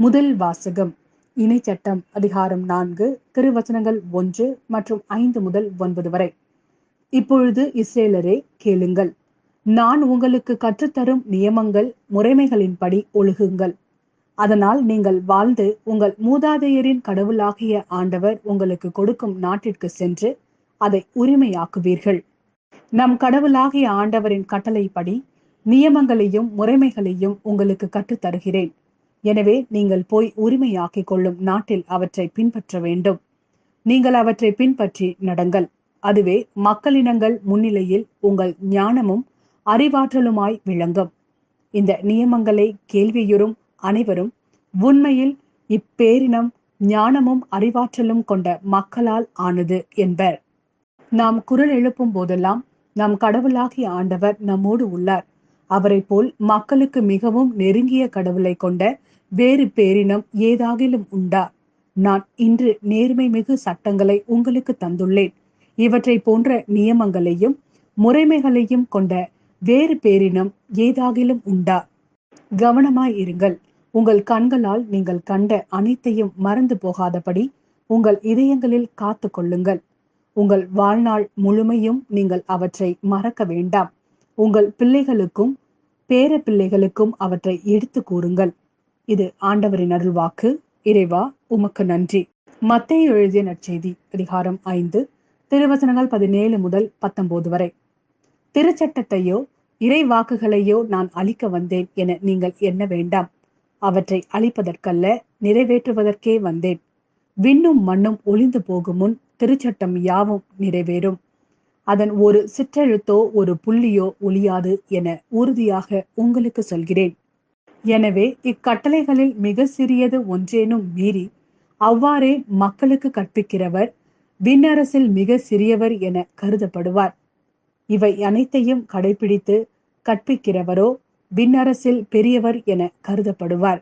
முதல் வாசகம். இணைச்சட்டம் அதிகாரம் 4 திருவசனங்கள் 1 மற்றும் 5 முதல் 9 வரை. இப்பொழுது இஸ்ரேலரே கேளுங்கள், நான் உங்களுக்கு கற்றுத்தரும் நியமங்கள் முறைமைகளின்படி ஒழுகுங்கள். அதனால் நீங்கள் வாழ்ந்து உங்கள் மூதாதையரின் கடவுளாகிய ஆண்டவர் உங்களுக்கு கொடுக்கும் நாட்டிற்கு சென்று அதை உரிமையாக்குவீர்கள். நம் கடவுளாகிய ஆண்டவரின் கட்டளைப்படி நியமங்களையும் முறைமைகளையும் உங்களுக்கு கற்றுத்தருகிறேன். எனவே நீங்கள் போய் உரிமையாக்கிக் கொள்ளும் நாட்டில் அவற்றை பின்பற்ற வேண்டும். நீங்கள் அவற்றை பின்பற்றி நடங்கள். அதுவே மக்களினங்கள் முன்னிலையில் உங்கள் ஞானமும் அறிவாற்றலுமாய் விளங்கும். இந்த நியமங்களை கேள்வியுறும் அனைவரும் உண்மையில் இப்பேரினம் ஞானமும் அறிவாற்றலும் கொண்ட மக்களால் ஆனது என்பர். நாம் குரல் எழுப்பும் போதெல்லாம் நம் கடவுளாகிய ஆண்டவர் நம்மோடு உள்ளார். அவரை போல் மக்களுக்கு மிகவும் நெருங்கிய கடவுளை கொண்ட வேறு பேரினம் ஏதாகிலும் உண்டா? நான் இன்று நேர்மை மிகு சட்டங்களை உங்களுக்கு தந்துள்ளேன். இவற்றை போன்ற நியமங்களையும் முறைமைகளையும் கொண்ட வேறு பேரினம் ஏதாகிலும் உண்டா? கவனமாய் இருங்கள். உங்கள் கண்களால் நீங்கள் கண்ட அனைத்தையும் மறந்து போகாதபடி உங்கள் இதயங்களில் காத்து கொள்ளுங்கள். உங்கள் வாழ்நாள் முழுமையும் நீங்கள் அவற்றை மறக்க வேண்டாம். உங்கள் பிள்ளைகளுக்கும் பேர பிள்ளைகளுக்கும் அவற்றை எடுத்து கூறுங்கள். இது ஆண்டவரின் அருள்வாக்கு. இறைவா, உமக்கு நன்றி. மத்தேயு எழுதிய நற்செய்தி அதிகாரம் 5 திருவசனங்கள் 17 முதல் 19 வரை. திருச்சட்டத்தையோ இறை வாக்குகளையோ நான் அழிக்க வந்தேன் என நீங்கள் எண்ண வேண்டாம். அவற்றை அழிப்பதற்கல்ல, நிறைவேற்றுவதற்கே வந்தேன். விண்ணும் மண்ணும் ஒளிந்து போகும் முன் திருச்சட்டம் யாவும் நிறைவேறும். அதன் ஒரு சிற்றெழுத்தோ ஒரு புள்ளியோ ஒளியாது என உறுதியாக உங்களுக்கு சொல்கிறேன். எனவே இக்கட்டளைகளில் மிக சிறியது ஒன்றேனும் மீறி அவ்வாறே மக்களுக்கு கற்பிக்கிறவர் விண்ணரசில் மிக சிறியவர் என கருதப்படுவார். இவை அனைத்தையும் கடைபிடித்து கற்பிக்கிறவரோ விண்ணரசில் பெரியவர் என கருதப்படுவார்.